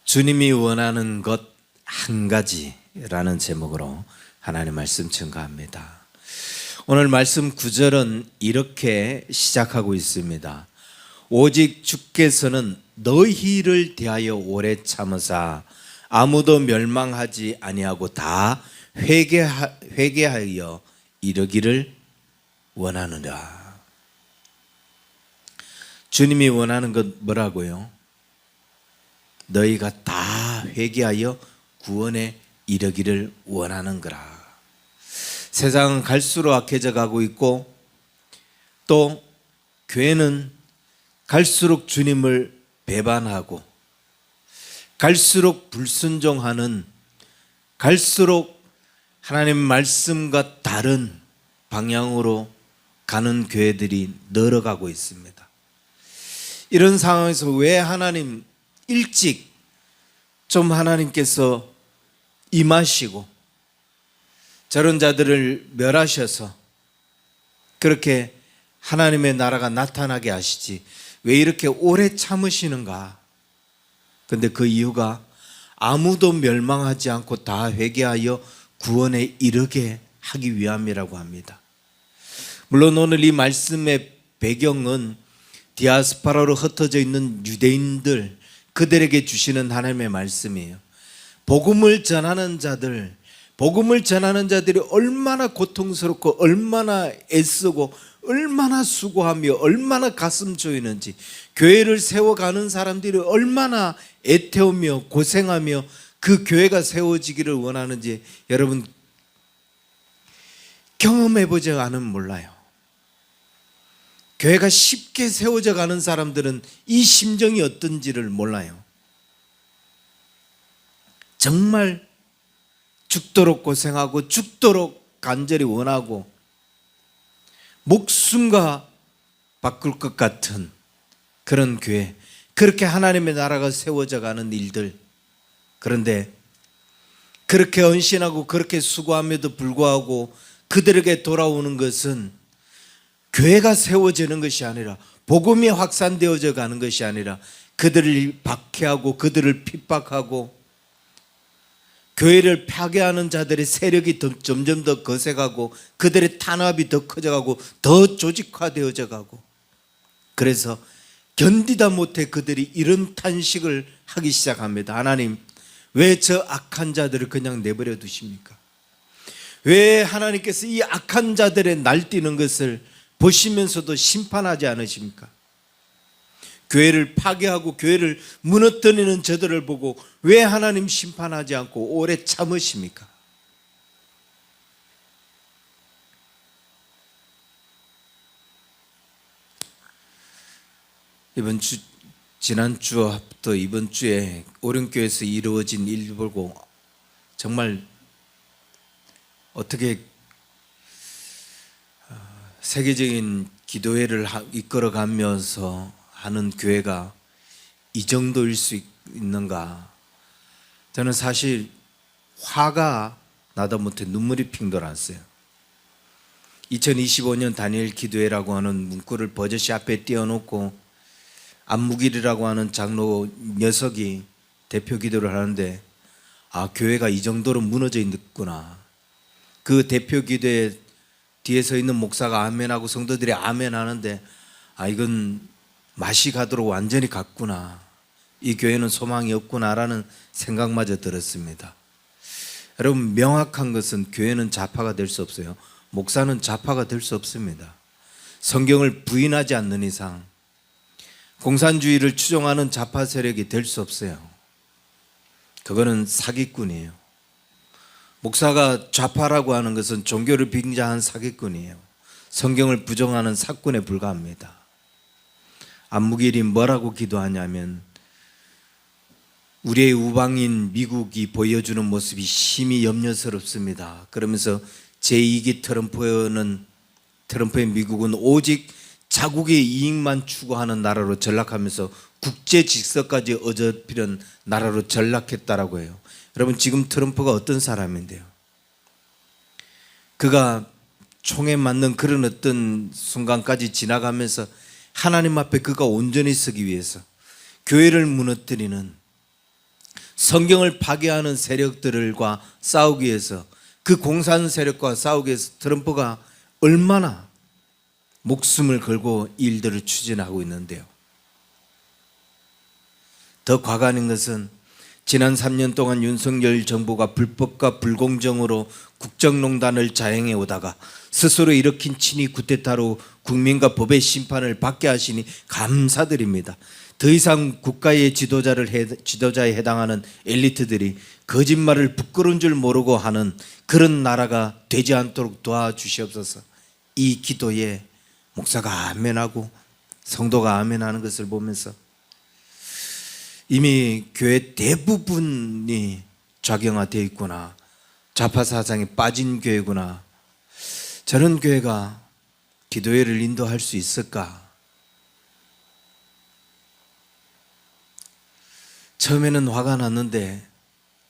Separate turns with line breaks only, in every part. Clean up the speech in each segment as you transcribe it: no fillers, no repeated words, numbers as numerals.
주님이 원하는 것 한 가지라는 제목으로 하나님 말씀 증거합니다. 오늘 말씀 9절은 이렇게 시작하고 있습니다. 오직 주께서는 너희를 대하여 오래 참으사 아무도 멸망하지 아니하고 다 회개하여 이르기를 원하느라. 주님이 원하는 것 뭐라고요? 너희가 다 회개하여 구원에 이르기를 원하는 거라. 세상은 갈수록 악해져 가고 있고 또 교회는 갈수록 주님을 배반하고 갈수록 불순종하는, 갈수록 하나님 말씀과 다른 방향으로 가는 교회들이 늘어가고 있습니다. 이런 상황에서 왜 하나님 일찍 좀 하나님께서 임하시고 저런 자들을 멸하셔서 그렇게 하나님의 나라가 나타나게 하시지 왜 이렇게 오래 참으시는가? 근데 그 이유가 아무도 멸망하지 않고 다 회개하여 구원에 이르게 하기 위함이라고 합니다. 물론 오늘 이 말씀의 배경은 디아스포라로 흩어져 있는 유대인들, 그들에게 주시는 하나님의 말씀이에요. 복음을 전하는 자들이 얼마나 고통스럽고 얼마나 애쓰고 얼마나 수고하며 얼마나 가슴 조이는지, 교회를 세워가는 사람들이 얼마나 애태우며 고생하며 그 교회가 세워지기를 원하는지 여러분 경험해보지 않으면 몰라요. 교회가 쉽게 세워져 가는 사람들은 이 심정이 어떤지를 몰라요. 정말 죽도록 고생하고 죽도록 간절히 원하고 목숨과 바꿀 것 같은 그런 교회, 그렇게 하나님의 나라가 세워져 가는 일들. 그런데 그렇게 헌신하고 그렇게 수고함에도 불구하고 그들에게 돌아오는 것은 교회가 세워지는 것이 아니라, 복음이 확산되어져 가는 것이 아니라 그들을 박해하고 그들을 핍박하고 교회를 파괴하는 자들의 세력이 점점 더 거세가고 그들의 탄압이 더 커져가고 더 조직화되어져 가고, 그래서 견디다 못해 그들이 이런 탄식을 하기 시작합니다. 하나님, 왜 저 악한 자들을 그냥 내버려 두십니까? 왜 하나님께서 이 악한 자들의 날뛰는 것을 보시면서도 심판하지 않으십니까? 교회를 파괴하고 교회를 무너뜨리는 저들을 보고 왜 하나님 심판하지 않고 오래 참으십니까? 지난주부터 이번 주에 오륜교회에서 이루어진 일 보고 정말 어떻게 세계적인 기도회를 이끌어가면서 하는 교회가 이 정도일 수 있는가? 저는 사실 화가 나다 못해 눈물이 핑 돌았어요. 2025년 다니엘 기도회라고 하는 문구를 버젓이 앞에 띄워놓고 안무길이라고 하는 장로 녀석이 대표 기도를 하는데, 아, 교회가 이 정도로 무너져 있구나. 그 대표 기도에 뒤에 서 있는 목사가 아멘하고 성도들이 아멘하는데, 아, 이건 맛이 가도록 완전히 갔구나. 이 교회는 소망이 없구나라는 생각마저 들었습니다. 여러분, 명확한 것은 교회는 좌파가 될 수 없어요. 목사는 좌파가 될 수 없습니다. 성경을 부인하지 않는 이상 공산주의를 추종하는 좌파 세력이 될 수 없어요. 그거는 사기꾼이에요. 목사가 좌파라고 하는 것은 종교를 빙자한 사기꾼이에요. 성경을 부정하는 사꾼에 불과합니다. 안무길이 뭐라고 기도하냐면, 우리의 우방인 미국이 보여주는 모습이 심히 염려스럽습니다. 그러면서 제2기 트럼프의 미국은 오직 자국의 이익만 추구하는 나라로 전락하면서 국제 질서까지 어저피는 나라로 전락했다라고 해요. 여러분, 지금 트럼프가 어떤 사람인데요? 그가 총에 맞는 그런 어떤 순간까지 지나가면서 하나님 앞에 그가 온전히 서기 위해서 교회를 무너뜨리는 성경을 파괴하는 세력들과 싸우기 위해서, 그 공산 세력과 싸우기 위해서 트럼프가 얼마나 목숨을 걸고 일들을 추진하고 있는데요. 더 과간인 것은 지난 3년 동안 윤석열 정부가 불법과 불공정으로 국정농단을 자행해 오다가 스스로 일으킨 친위 쿠데타로 국민과 법의 심판을 받게 하시니 감사드립니다. 더 이상 국가의 지도자에 해당하는 엘리트들이 거짓말을 부끄러운 줄 모르고 하는 그런 나라가 되지 않도록 도와주시옵소서. 이 기도에 목사가 아멘하고 성도가 아멘하는 것을 보면서 이미 교회 대부분이 좌경화되어 있구나, 좌파 사상에 빠진 교회구나, 저런 교회가 기도회를 인도할 수 있을까? 처음에는 화가 났는데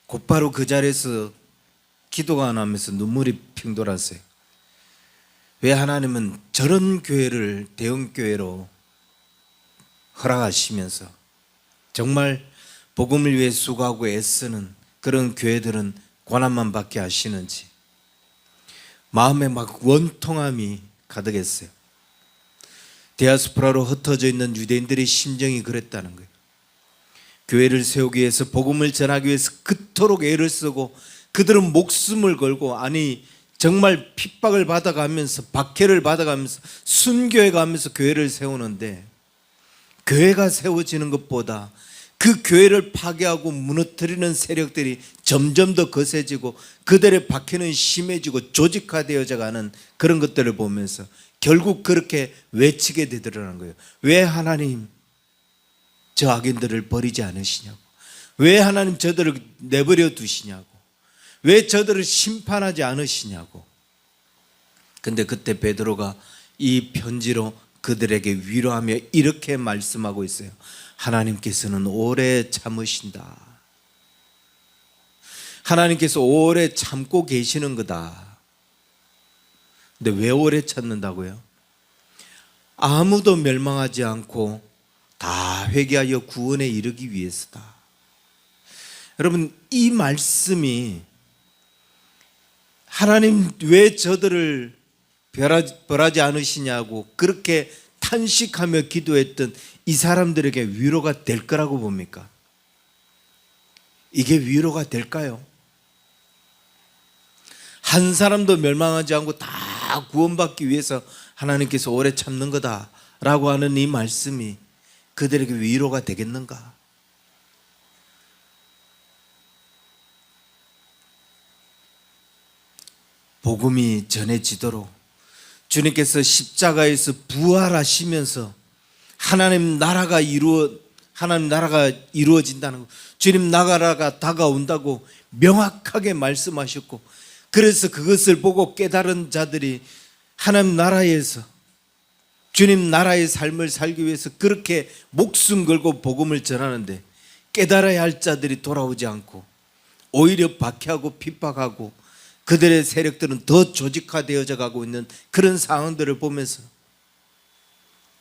곧바로 그 자리에서 기도가 안 하면서 눈물이 핑 돌았어요. 왜 하나님은 저런 교회를 대형교회로 허락하시면서 정말 복음을 위해 수고하고 애쓰는 그런 교회들은 고난만 받게 하시는지 마음에 막 원통함이 가득했어요. 디아스포라로 흩어져 있는 유대인들의 심정이 그랬다는 거예요. 교회를 세우기 위해서, 복음을 전하기 위해서 그토록 애를 쓰고 그들은 목숨을 걸고, 아니 정말 핍박을 받아가면서 박해를 받아가면서 순교해가면서 교회를 세우는데, 교회가 세워지는 것보다 그 교회를 파괴하고 무너뜨리는 세력들이 점점 더 거세지고 그들의 박해는 심해지고 조직화되어져 가는 그런 것들을 보면서 결국 그렇게 외치게 되더라는 거예요. 왜 하나님 저 악인들을 버리지 않으시냐고, 왜 하나님 저들을 내버려 두시냐고, 왜 저들을 심판하지 않으시냐고. 근데 그때 베드로가 이 편지로 그들에게 위로하며 이렇게 말씀하고 있어요. 하나님께서는 오래 참으신다. 하나님께서 오래 참고 계시는 거다. 근데 왜 오래 참는다고요? 아무도 멸망하지 않고 다 회개하여 구원에 이르기 위해서다. 여러분, 이 말씀이 하나님 왜 저들을 벌하지 않으시냐고 그렇게 탄식하며 기도했던 이 사람들에게 위로가 될 거라고 봅니까? 이게 위로가 될까요? 한 사람도 멸망하지 않고 다 구원받기 위해서 하나님께서 오래 참는 거다라고 하는 이 말씀이 그들에게 위로가 되겠는가? 복음이 전해지도록 주님께서 십자가에서 부활하시면서 하나님 나라가 이루어진다는 것, 주님 나라가 다가온다고 명확하게 말씀하셨고, 그래서 그것을 보고 깨달은 자들이 하나님 나라에서 주님 나라의 삶을 살기 위해서 그렇게 목숨 걸고 복음을 전하는데, 깨달아야 할 자들이 돌아오지 않고 오히려 박해하고 핍박하고 그들의 세력들은 더 조직화되어져 가고 있는 그런 상황들을 보면서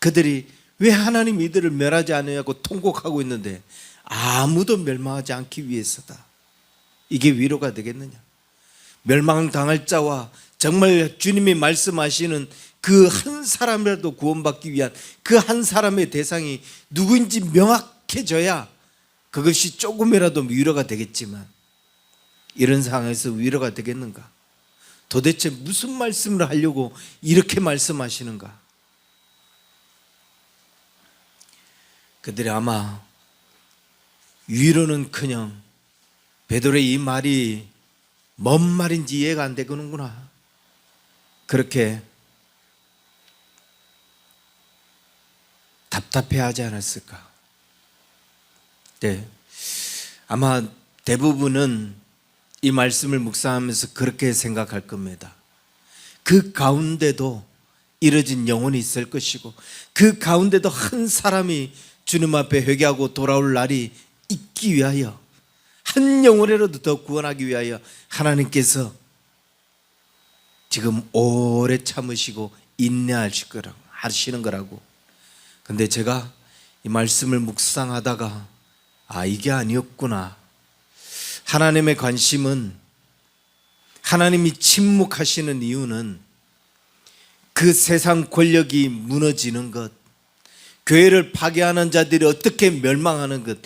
그들이 왜 하나님 이들을 멸하지 않느냐고 통곡하고 있는데 아무도 멸망하지 않기 위해서다. 이게 위로가 되겠느냐? 멸망당할 자와 정말 주님이 말씀하시는 그 한 사람이라도 구원받기 위한 그 한 사람의 대상이 누구인지 명확해져야 그것이 조금이라도 위로가 되겠지만, 이런 상황에서 위로가 되겠는가? 도대체 무슨 말씀을 하려고 이렇게 말씀하시는가? 그들이 아마 위로는커녕 베드로의 이 말이 뭔 말인지 이해가 안 되겠는구나, 그렇게 답답해하지 않았을까? 네, 아마 대부분은 이 말씀을 묵상하면서 그렇게 생각할 겁니다. 그 가운데도 이뤄진 영혼이 있을 것이고, 그 가운데도 한 사람이 주님 앞에 회개하고 돌아올 날이 있기 위하여, 한 영혼이라도 더 구원하기 위하여 하나님께서 지금 오래 참으시고 인내하시는 거라고. 근데 제가 이 말씀을 묵상하다가 이게 아니었구나, 하나님의 관심은, 하나님이 침묵하시는 이유는 그 세상 권력이 무너지는 것, 교회를 파괴하는 자들이 어떻게 멸망하는 것,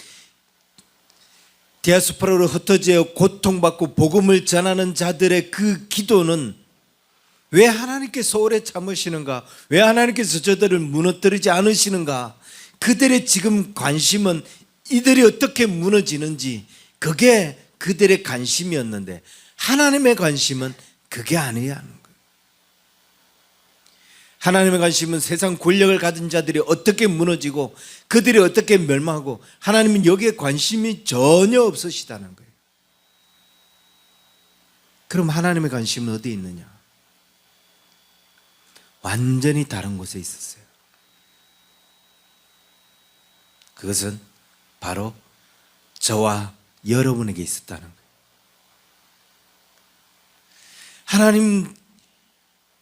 디아스포라로 흩어져 고통받고 복음을 전하는 자들의 그 기도는 왜 하나님께서 오래 참으시는가? 왜 하나님께서 저들을 무너뜨리지 않으시는가? 그들의 지금 관심은 이들이 어떻게 무너지는지, 그게 그들의 관심이었는데 하나님의 관심은 그게 아니야 하는 거예요. 하나님의 관심은 세상 권력을 가진 자들이 어떻게 무너지고 그들이 어떻게 멸망하고, 하나님은 여기에 관심이 전혀 없으시다는 거예요. 그럼 하나님의 관심은 어디에 있느냐? 완전히 다른 곳에 있었어요. 그것은 바로 저와 여러분에게 있었다는 거예요. 하나님,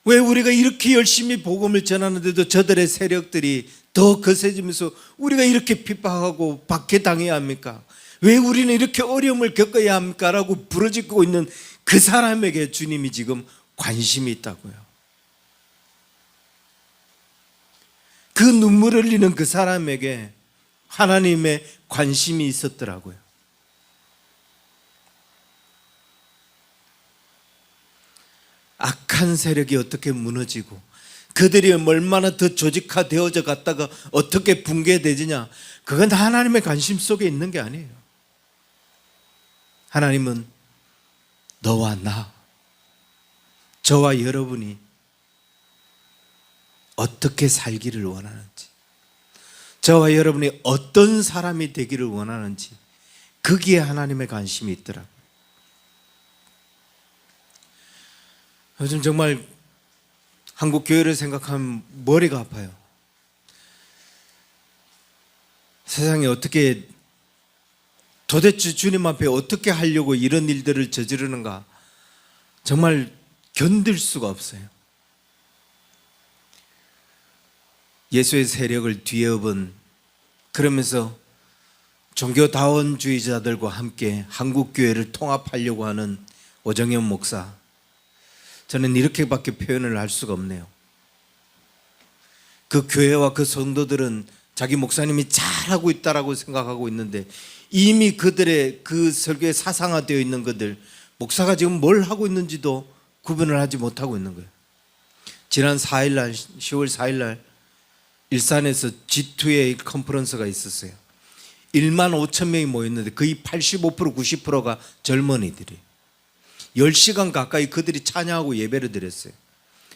왜 우리가 이렇게 열심히 복음을 전하는데도 저들의 세력들이 더 거세지면서 우리가 이렇게 핍박하고 박해당해야 합니까? 왜 우리는 이렇게 어려움을 겪어야 합니까? 라고 부르짖고 있는 그 사람에게 주님이 지금 관심이 있다고요. 그 눈물을 흘리는 그 사람에게 하나님의 관심이 있었더라고요. 악한 세력이 어떻게 무너지고 그들이 얼마나 더 조직화되어져 갔다가 어떻게 붕괴되느냐, 그건 하나님의 관심 속에 있는 게 아니에요. 하나님은 너와 나, 저와 여러분이 어떻게 살기를 원하는지, 저와 여러분이 어떤 사람이 되기를 원하는지, 거기에 하나님의 관심이 있더라고요. 요즘 정말 한국 교회를 생각하면 머리가 아파요. 세상에 어떻게, 도대체 주님 앞에 어떻게 하려고 이런 일들을 저지르는가, 정말 견딜 수가 없어요. 예수의 세력을 뒤엎은, 그러면서 종교다원주의자들과 함께 한국 교회를 통합하려고 하는 오정현 목사, 저는 이렇게밖에 표현을 할 수가 없네요. 그 교회와 그 성도들은 자기 목사님이 잘하고 있다라고 생각하고 있는데 이미 그들의 그 설교에 사상화되어 있는 것들, 목사가 지금 뭘 하고 있는지도 구분을 하지 못하고 있는 거예요. 지난 4일날, 10월 4일날 일산에서 G2A 컨퍼런스가 있었어요. 1만 5천 명이 모였는데 거의 85% 90%가 젊은이들이 10시간 가까이 그들이 찬양하고 예배를 드렸어요.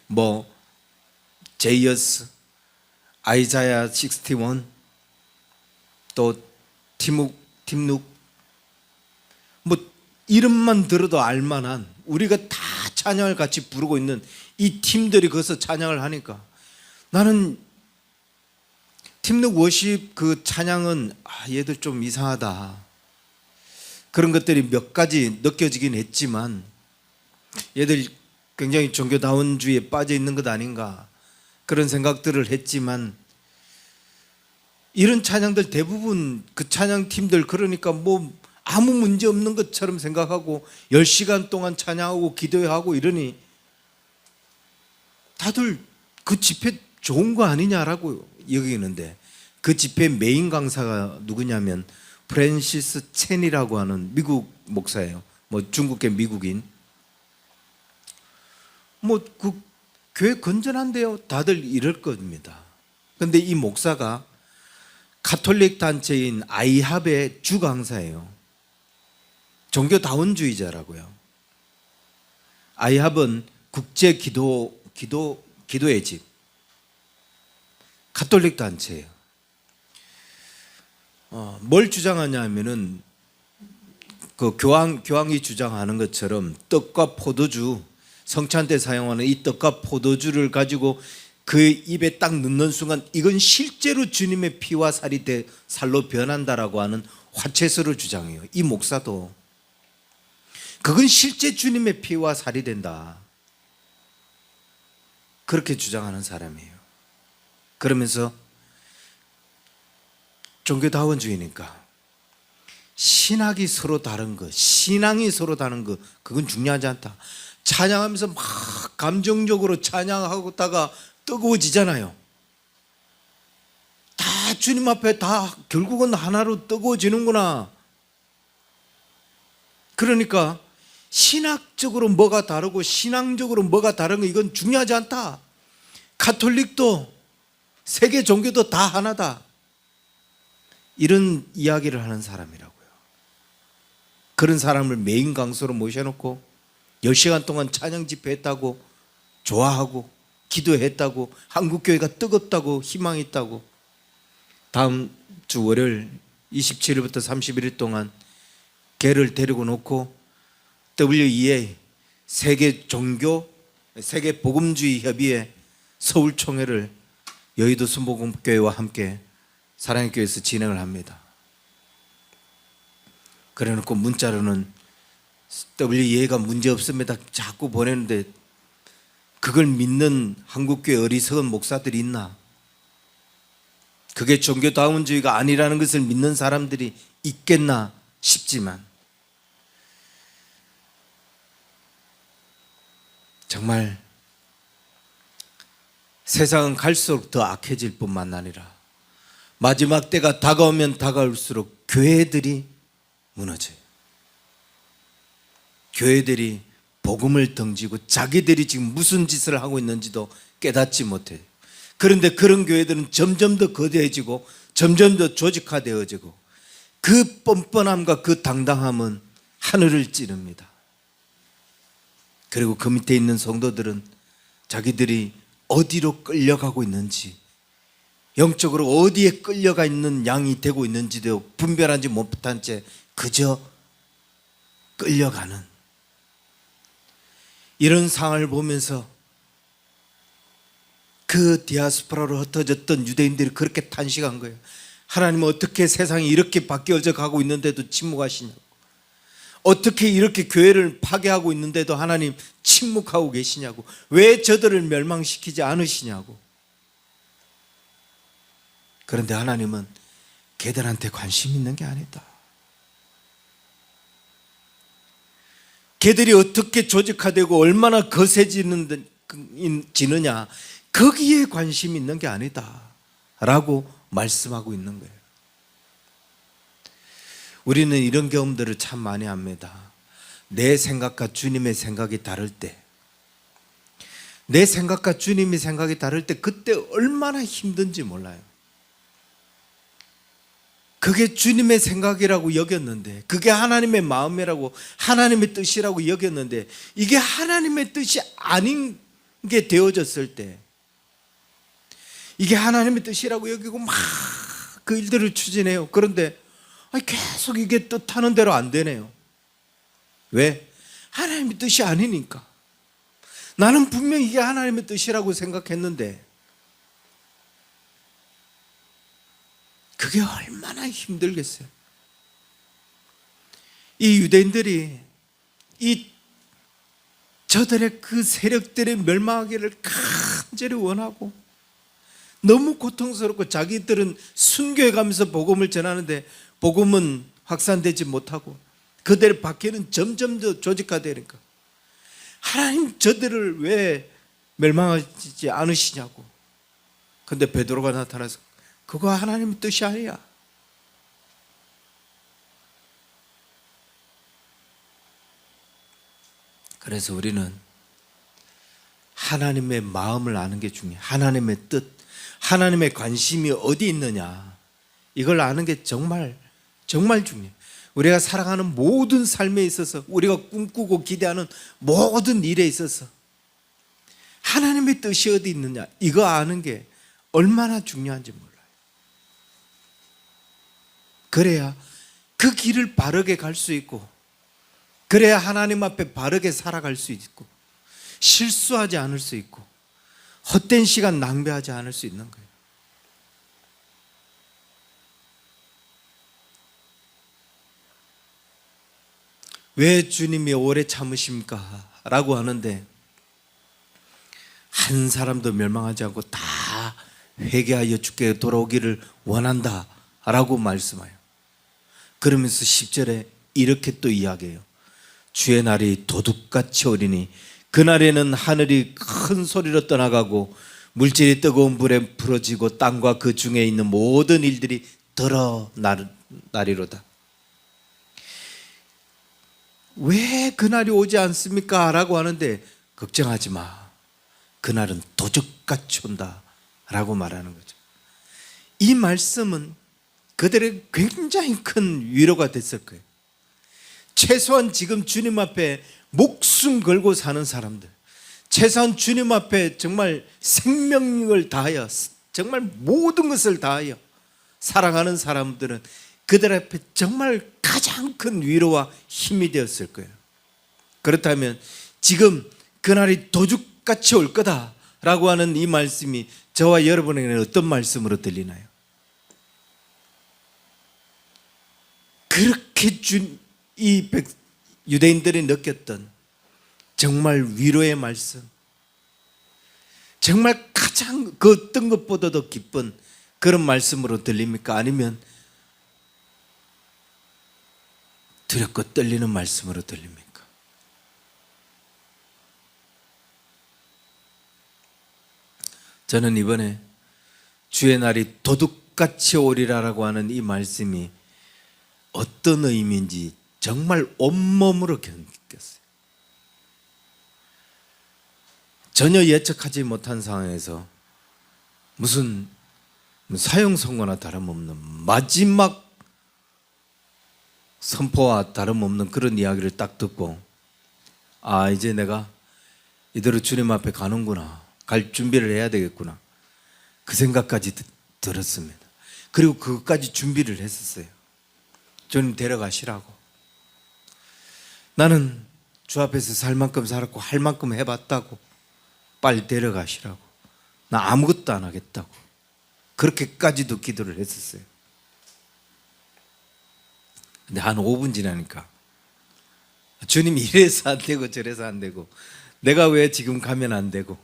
뭐 제이어스, 아이자야 61, 또 팀룩, 뭐 이름만 들어도 알만한, 우리가 다 찬양을 같이 부르고 있는 이 팀들이 거기서 찬양을 하니까 나는 팀룩 워십 그 찬양은 얘들 좀 이상하다, 그런 것들이 몇 가지 느껴지긴 했지만 얘들 굉장히 종교다원주의에 빠져 있는 것 아닌가, 그런 생각들을 했지만 이런 찬양들 대부분 그 찬양팀들, 그러니까 뭐 아무 문제 없는 것처럼 생각하고 10시간 동안 찬양하고 기도하고 이러니 다들 그 집회 좋은 거 아니냐라고 여기는데, 그 집회 메인 강사가 누구냐면 프랜시스 첸이라고 하는 미국 목사예요. 뭐 중국계 미국인. 뭐 그 교회 건전한데요, 다들 이럴 겁니다. 그런데 이 목사가 가톨릭 단체인 아이합의 주 강사예요. 종교다원주의자라고요. 아이합은 국제 기도의 집, 가톨릭 단체예요. 뭘 주장하냐 하면은 그 교황이 주장하는 것처럼 떡과 포도주, 성찬 때 사용하는 이 떡과 포도주를 가지고 그 입에 딱 넣는 순간 이건 실제로 주님의 피와 살이 돼 살로 변한다라고 하는 화채서를 주장해요. 이 목사도 그건 실제 주님의 피와 살이 된다, 그렇게 주장하는 사람이에요. 그러면서 종교다원주의니까 신학이 서로 다른 거, 신앙이 서로 다른 거, 그건 중요하지 않다. 찬양하면서 막 감정적으로 찬양하고다가 뜨거워지잖아요. 다 주님 앞에 다 결국은 하나로 뜨거워지는구나. 그러니까 신학적으로 뭐가 다르고 신앙적으로 뭐가 다른 거, 이건 중요하지 않다. 가톨릭도 세계 종교도 다 하나다. 이런 이야기를 하는 사람이라고요. 그런 사람을 메인 강사로 모셔놓고 10시간 동안 찬양 집회했다고, 좋아하고 기도했다고, 한국교회가 뜨겁다고, 희망이 있다고. 다음 주 월요일 27일부터 31일 동안 걔를 데리고 놓고 WEA 세계 종교 세계 복음주의 협의회 서울 총회를 여의도 순복음교회와 함께 사랑의 교회에서 진행을 합니다. 그래 놓고 문자로는 WEA가 문제 없습니다 자꾸 보내는데, 그걸 믿는 한국교회 어리석은 목사들이 있나? 그게 종교다운주의가 아니라는 것을 믿는 사람들이 있겠나 싶지만, 정말 세상은 갈수록 더 악해질 뿐만 아니라 마지막 때가 다가오면 다가올수록 교회들이 무너져요. 교회들이 복음을 던지고 자기들이 지금 무슨 짓을 하고 있는지도 깨닫지 못해요. 그런데 그런 교회들은 점점 더 거대해지고 점점 더 조직화되어지고, 그 뻔뻔함과 그 당당함은 하늘을 찌릅니다. 그리고 그 밑에 있는 성도들은 자기들이 어디로 끌려가고 있는지, 영적으로 어디에 끌려가 있는 양이 되고 있는지도 분별하지 못한 채 그저 끌려가는 이런 상황을 보면서 그 디아스포라로 흩어졌던 유대인들이 그렇게 탄식한 거예요. 하나님은 어떻게 세상이 이렇게 바뀌어져 가고 있는데도 침묵하시냐고, 어떻게 이렇게 교회를 파괴하고 있는데도 하나님 침묵하고 계시냐고, 왜 저들을 멸망시키지 않으시냐고. 그런데 하나님은 걔들한테 관심 있는 게 아니다. 걔들이 어떻게 조직화되고 얼마나 거세지느냐, 거기에 관심 있는 게 아니다 라고 말씀하고 있는 거예요. 우리는 이런 경험들을 참 많이 합니다. 내 생각과 주님의 생각이 다를 때, 내 생각과 주님의 생각이 다를 때 그때 얼마나 힘든지 몰라요. 그게 주님의 생각이라고 여겼는데, 그게 하나님의 마음이라고, 하나님의 뜻이라고 여겼는데, 이게 하나님의 뜻이 아닌 게 되어졌을 때, 이게 하나님의 뜻이라고 여기고 막 그 일들을 추진해요. 그런데 계속 이게 뜻하는 대로 안 되네요. 왜? 하나님의 뜻이 아니니까. 나는 분명히 이게 하나님의 뜻이라고 생각했는데, 그게 얼마나 힘들겠어요. 이 유대인들이 저들의 그 세력들의 멸망하기를 간절히 원하고, 너무 고통스럽고, 자기들은 순교해 가면서 복음을 전하는데 복음은 확산되지 못하고 그들 밖에는 점점 더 조직화되니까, 하나님 저들을 왜 멸망하지 않으시냐고. 근데 베드로가 나타나서 그거 하나님의 뜻이 아니야. 그래서 우리는 하나님의 마음을 아는 게 중요해요. 하나님의 뜻, 하나님의 관심이 어디 있느냐, 이걸 아는 게 정말 중요해요. 우리가 살아가는 모든 삶에 있어서, 우리가 꿈꾸고 기대하는 모든 일에 있어서 하나님의 뜻이 어디 있느냐, 이거 아는 게 얼마나 중요한지 몰라요. 그래야 그 길을 바르게 갈 수 있고, 그래야 하나님 앞에 바르게 살아갈 수 있고, 실수하지 않을 수 있고, 헛된 시간 낭비하지 않을 수 있는 거예요. 왜 주님이 오래 참으십니까? 라고 하는데, 한 사람도 멸망하지 않고 다 회개하여 주께 돌아오기를 원한다 라고 말씀해요. 그러면서 10절에 이렇게 또 이야기해요. 주의 날이 도둑같이 오리니 그날에는 하늘이 큰 소리로 떠나가고 물질이 뜨거운 불에 풀어지고 땅과 그 중에 있는 모든 일들이 드러나리로다. 왜 그날이 오지 않습니까? 라고 하는데 걱정하지 마. 그날은 도적같이 온다 라고 말하는 거죠. 이 말씀은 그들에게 굉장히 큰 위로가 됐을 거예요. 최소한 지금 주님 앞에 목숨 걸고 사는 사람들, 최소한 주님 앞에 정말 생명을 다하여 정말 모든 것을 다하여 사랑하는 사람들은 그들 앞에 정말 가장 큰 위로와 힘이 되었을 거예요. 그렇다면 지금 그날이 도둑같이 올 거다라고 하는 이 말씀이 저와 여러분에게는 어떤 말씀으로 들리나요? 그렇게 이 유대인들이 느꼈던 정말 위로의 말씀, 정말 가장 그 어떤 것보다도 기쁜 그런 말씀으로 들립니까? 아니면 두렵고 떨리는 말씀으로 들립니까? 저는 이번에 주의 날이 도둑같이 오리라라고 하는 이 말씀이 어떤 의미인지 정말 온몸으로 느꼈어요. 전혀 예측하지 못한 상황에서 무슨 사형 선고나 다름없는 마지막 선포와 다름없는 그런 이야기를 딱 듣고, 아, 이제 내가 이대로 주님 앞에 가는구나, 갈 준비를 해야 되겠구나, 그 생각까지 들었습니다. 그리고 그것까지 준비를 했었어요. 주님 데려가시라고. 나는 주 앞에서 살 만큼 살았고 할 만큼 해봤다고, 빨리 데려가시라고. 나 아무것도 안 하겠다고. 그렇게까지도 기도를 했었어요. 근데 한 5분 지나니까 주님 이래서 안 되고 저래서 안 되고, 내가 왜 지금 가면 안 되고,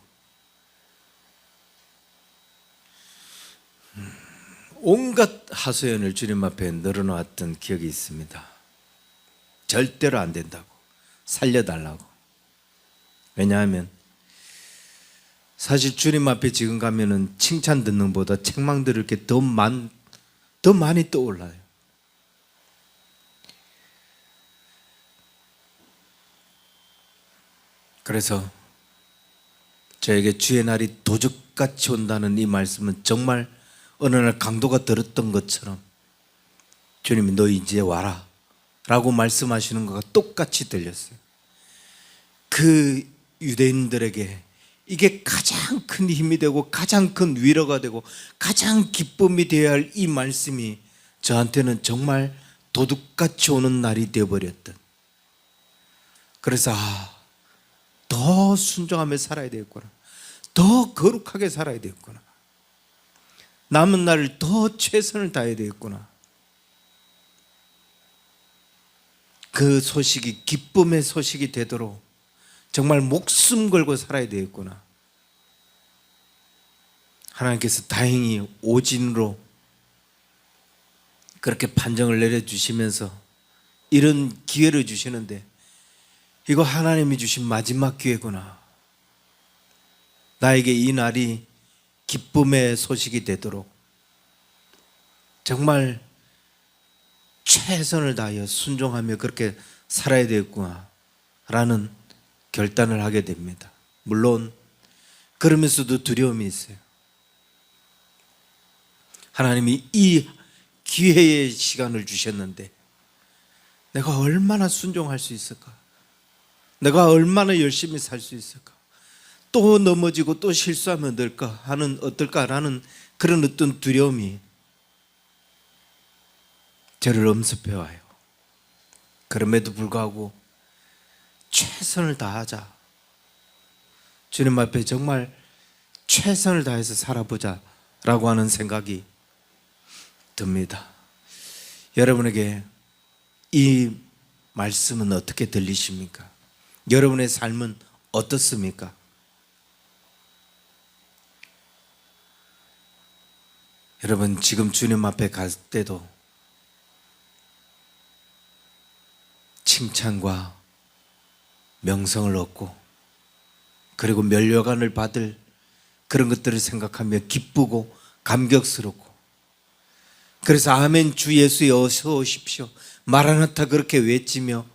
온갖 하소연을 주님 앞에 늘어놓았던 기억이 있습니다. 절대로 안 된다고, 살려달라고. 왜냐하면 사실 주님 앞에 지금 가면은 칭찬 듣는 것보다 책망 들을 게 더 많이 떠올라요. 그래서 저에게 주의 날이 도적같이 온다는 이 말씀은 정말 어느 날 강도가 들었던 것처럼 주님이 너 이제 와라 라고 말씀하시는 것과 똑같이 들렸어요. 그 유대인들에게 이게 가장 큰 힘이 되고 가장 큰 위로가 되고 가장 기쁨이 되어야 할 이 말씀이 저한테는 정말 도둑같이 오는 날이 되어버렸던, 그래서 더 순종하며 살아야 되겠구나, 더 거룩하게 살아야 되겠구나, 남은 날을 더 최선을 다해야 되겠구나, 그 소식이 기쁨의 소식이 되도록 정말 목숨 걸고 살아야 되겠구나. 하나님께서 다행히 오진으로 그렇게 판정을 내려주시면서 이런 기회를 주시는데, 이거 하나님이 주신 마지막 기회구나, 나에게 이 날이 기쁨의 소식이 되도록 정말 최선을 다하여 순종하며 그렇게 살아야 되겠구나 라는 결단을 하게 됩니다. 물론 그러면서도 두려움이 있어요. 하나님이 이 기회의 시간을 주셨는데 내가 얼마나 순종할 수 있을까? 내가 얼마나 열심히 살 수 있을까? 또 넘어지고 또 실수하면 어떨까라는 그런 어떤 두려움이 저를 엄습해 와요. 그럼에도 불구하고 최선을 다하자, 주님 앞에 정말 최선을 다해서 살아보자 라고 하는 생각이 듭니다. 여러분에게 이 말씀은 어떻게 들리십니까? 여러분의 삶은 어떻습니까? 여러분 지금 주님 앞에 갈 때도 칭찬과 명성을 얻고 그리고 면류관을 받을 그런 것들을 생각하며 기쁘고 감격스럽고, 그래서 아멘 주 예수여 어서 오십시오 마라나타 그렇게 외치며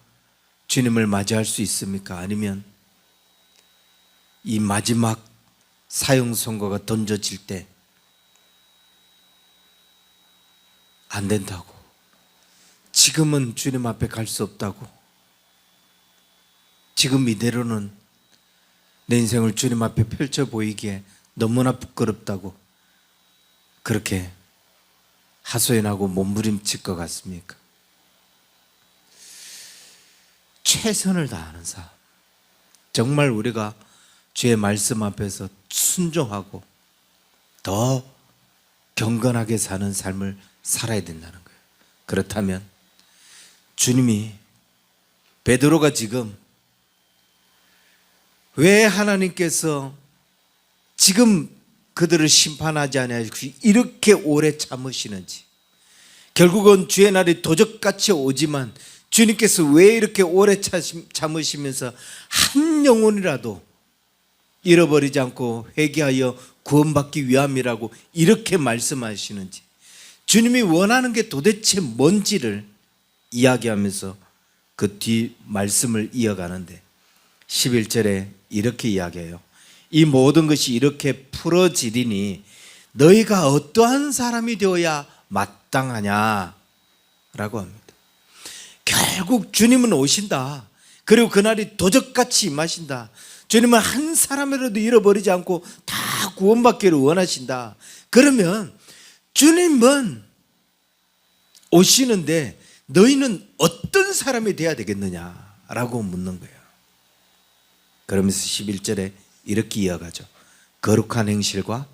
주님을 맞이할 수 있습니까? 아니면 이 마지막 사형 선고가 던져질 때 안 된다고, 지금은 주님 앞에 갈 수 없다고, 지금 이대로는 내 인생을 주님 앞에 펼쳐 보이기에 너무나 부끄럽다고 그렇게 하소연하고 몸부림칠 것 같습니까? 최선을 다하는 삶, 정말 우리가 주의 말씀 앞에서 순종하고 더 경건하게 사는 삶을 살아야 된다는 거예요. 그렇다면 주님이, 베드로가 지금 왜 하나님께서 지금 그들을 심판하지 않으시고 이렇게 오래 참으시는지, 결국은 주의 날이 도적같이 오지만 주님께서 왜 이렇게 오래 참으시면서 한 영혼이라도 잃어버리지 않고 회개하여 구원받기 위함이라고 이렇게 말씀하시는지, 주님이 원하는 게 도대체 뭔지를 이야기하면서 그 뒤 말씀을 이어가는데 11절에 이렇게 이야기해요. 이 모든 것이 이렇게 풀어지리니 너희가 어떠한 사람이 되어야 마땅하냐 라고 합니다. 결국 주님은 오신다. 그리고 그날이 도적같이 임하신다. 주님은 한 사람이라도 잃어버리지 않고 다 구원받기를 원하신다. 그러면 주님은 오시는데 너희는 어떤 사람이 되어야 되겠느냐라고 묻는 거예요. 그러면서 11절에 이렇게 이어가죠. 거룩한 행실과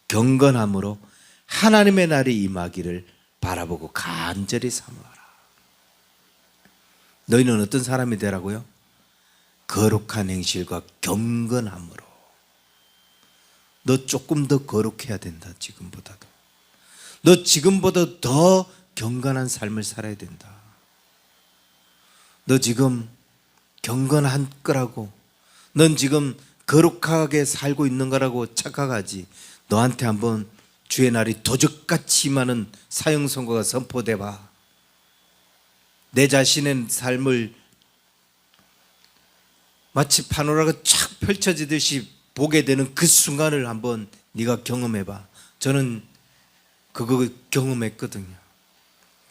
경건함으로 하나님의 날이 임하기를 바라보고 간절히 사모하라. 너희는 어떤 사람이 되라고요? 거룩한 행실과 경건함으로. 너 조금 더 거룩해야 된다. 지금보다도. 너 지금보다 더 경건한 삶을 살아야 된다. 너 지금 경건한 거라고, 넌 지금 거룩하게 살고 있는 거라고 착각하지. 너한테 한번 주의 날이 도적같이 임하는 사형 선고가 선포돼 봐. 내 자신의 삶을 마치 파노라가 쫙 펼쳐지듯이 보게 되는 그 순간을 한번 네가 경험해 봐. 저는 그거 경험했거든요.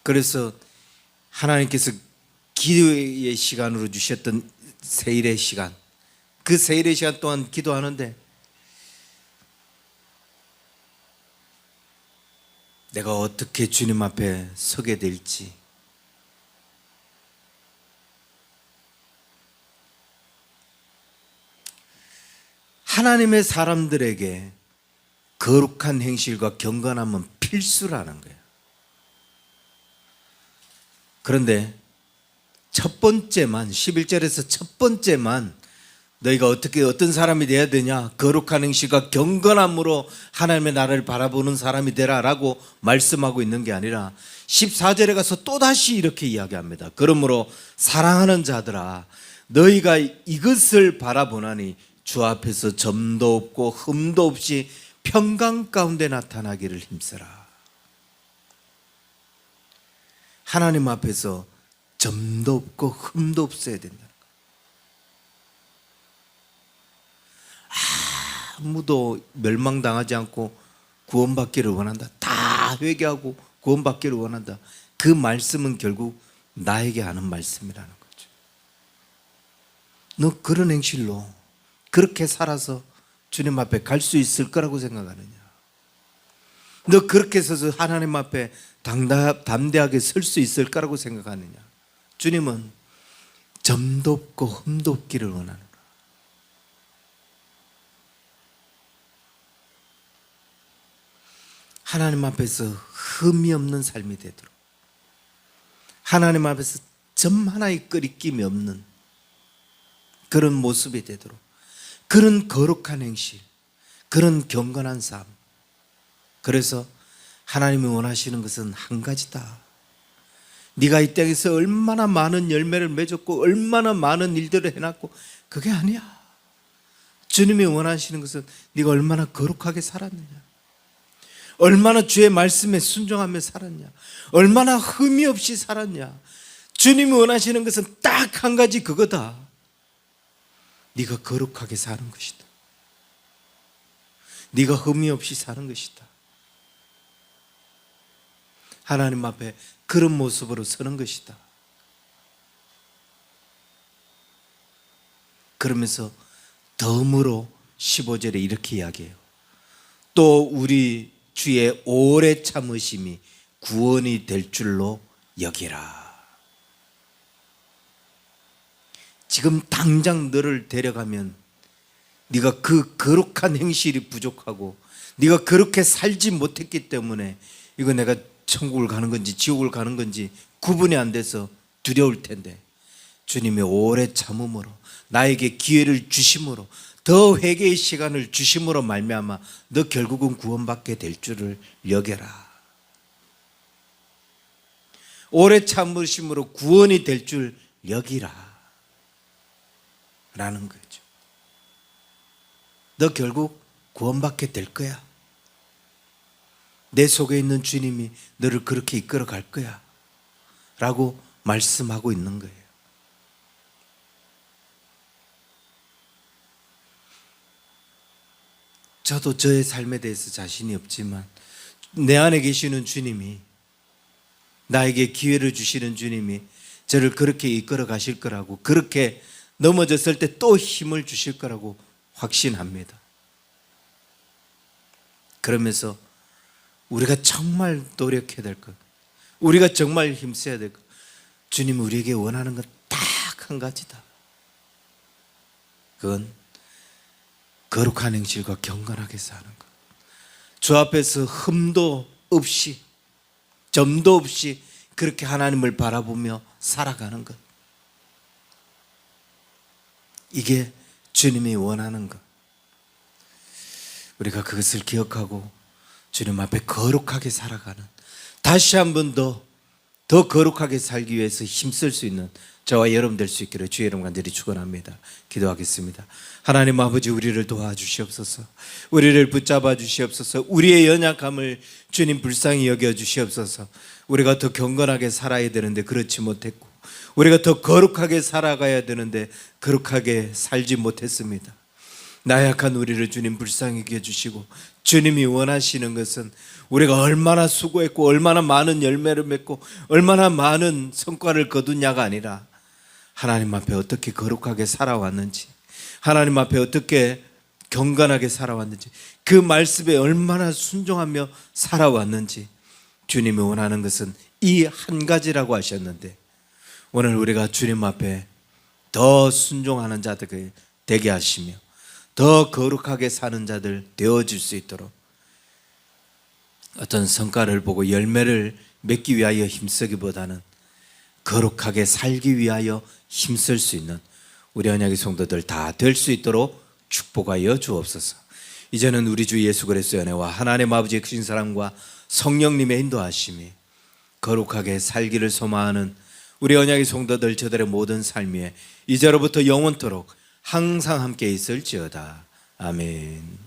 그래서 하나님께서 기도의 시간으로 주셨던 세일의 시간, 그 세일의 시간 동안 기도하는데 내가 어떻게 주님 앞에 서게 될지, 하나님의 사람들에게 거룩한 행실과 경건함은 필수라는 거예요. 그런데 첫 번째만, 11절에서 첫 번째만 너희가 어떻게 어떤 사람이 되어야 되냐, 거룩한 행실과 경건함으로 하나님의 나라를 바라보는 사람이 되라 라고 말씀하고 있는 게 아니라 14절에 가서 또다시 이렇게 이야기합니다. 그러므로 사랑하는 자들아 너희가 이것을 바라보나니 주 앞에서 점도 없고 흠도 없이 평강 가운데 나타나기를 힘써라. 하나님 앞에서 점도 없고 흠도 없어야 된다. 아무도 멸망당하지 않고 구원받기를 원한다. 다 회개하고 구원받기를 원한다. 그 말씀은 결국 나에게 하는 말씀이라는 거죠. 너 그런 행실로 그렇게 살아서 주님 앞에 갈 수 있을 거라고 생각하느냐? 너 그렇게 서서 하나님 앞에 담대하게 설 수 있을 거라고 생각하느냐? 주님은 점도 없고 흠도 없기를 원하는 거야. 하나님 앞에서 흠이 없는 삶이 되도록, 하나님 앞에서 점 하나의 끄리낌이 없는 그런 모습이 되도록, 그런 거룩한 행실, 그런 경건한 삶. 그래서 하나님이 원하시는 것은 한 가지다. 네가 이 땅에서 얼마나 많은 열매를 맺었고 얼마나 많은 일들을 해놨고 그게 아니야. 주님이 원하시는 것은 네가 얼마나 거룩하게 살았느냐, 얼마나 주의 말씀에 순종하며 살았냐, 얼마나 흠이 없이 살았냐. 주님이 원하시는 것은 딱 한 가지 그거다. 네가 거룩하게 사는 것이다. 네가 흠이 없이 사는 것이다. 하나님 앞에 그런 모습으로 서는 것이다. 그러면서 덤으로 15절에 이렇게 이야기해요. 또 우리 주의 오래 참으심이 구원이 될 줄로 여기라. 지금 당장 너를 데려가면 네가 그 거룩한 행실이 부족하고 네가 그렇게 살지 못했기 때문에 이거 내가 천국을 가는 건지 지옥을 가는 건지 구분이 안 돼서 두려울 텐데, 주님의 오래 참음으로 나에게 기회를 주심으로 더 회개의 시간을 주심으로 말미암아 너 결국은 구원받게 될 줄을 여겨라. 오래 참으심으로 구원이 될 줄 여기라 라는 거죠. 너 결국 구원받게 될 거야. 내 속에 있는 주님이 너를 그렇게 이끌어 갈 거야 라고 말씀하고 있는 거예요. 저도 저의 삶에 대해서 자신이 없지만 내 안에 계시는 주님이, 나에게 기회를 주시는 주님이 저를 그렇게 이끌어 가실 거라고, 그렇게 넘어졌을 때 또 힘을 주실 거라고 확신합니다. 그러면서 우리가 정말 노력해야 될 것, 우리가 정말 힘써야 될 것, 주님이 우리에게 원하는 건 딱 한 가지다. 그건 거룩한 행실과 경건하게 사는 것. 주 앞에서 흠도 없이 점도 없이 그렇게 하나님을 바라보며 살아가는 것. 이게 주님이 원하는 것. 우리가 그것을 기억하고 주님 앞에 거룩하게 살아가는, 다시 한 번 더 거룩하게 살기 위해서 힘쓸 수 있는 저와 여러분 될 수 있기를 주의 이름 간절히 축원합니다. 기도하겠습니다. 하나님 아버지, 우리를 도와주시옵소서. 우리를 붙잡아 주시옵소서. 우리의 연약함을 주님 불쌍히 여겨 주시옵소서. 우리가 더 경건하게 살아야 되는데 그렇지 못했고, 우리가 더 거룩하게 살아가야 되는데 거룩하게 살지 못했습니다. 나약한 우리를 주님 불쌍히 여겨주시고, 주님이 원하시는 것은 우리가 얼마나 수고했고 얼마나 많은 열매를 맺고 얼마나 많은 성과를 거두냐가 아니라 하나님 앞에 어떻게 거룩하게 살아왔는지, 하나님 앞에 어떻게 경건하게 살아왔는지, 그 말씀에 얼마나 순종하며 살아왔는지, 주님이 원하는 것은 이 한 가지라고 하셨는데, 오늘 우리가 주님 앞에 더 순종하는 자들 되게 하시며 더 거룩하게 사는 자들 되어질 수 있도록 어떤 성과를 보고 열매를 맺기 위하여 힘쓰기보다는 거룩하게 살기 위하여 힘쓸 수 있는 우리 언약의 성도들 다 될 수 있도록 축복하여 주옵소서. 이제는 우리 주 예수 그리스도의 은혜와 하나님 아버지의 크신 사랑과 성령님의 인도하심이 거룩하게 살기를 소망하는 우리 언약의 성도들 저들의 모든 삶 위에 이제로부터 영원토록 항상 함께 있을지어다. 아멘.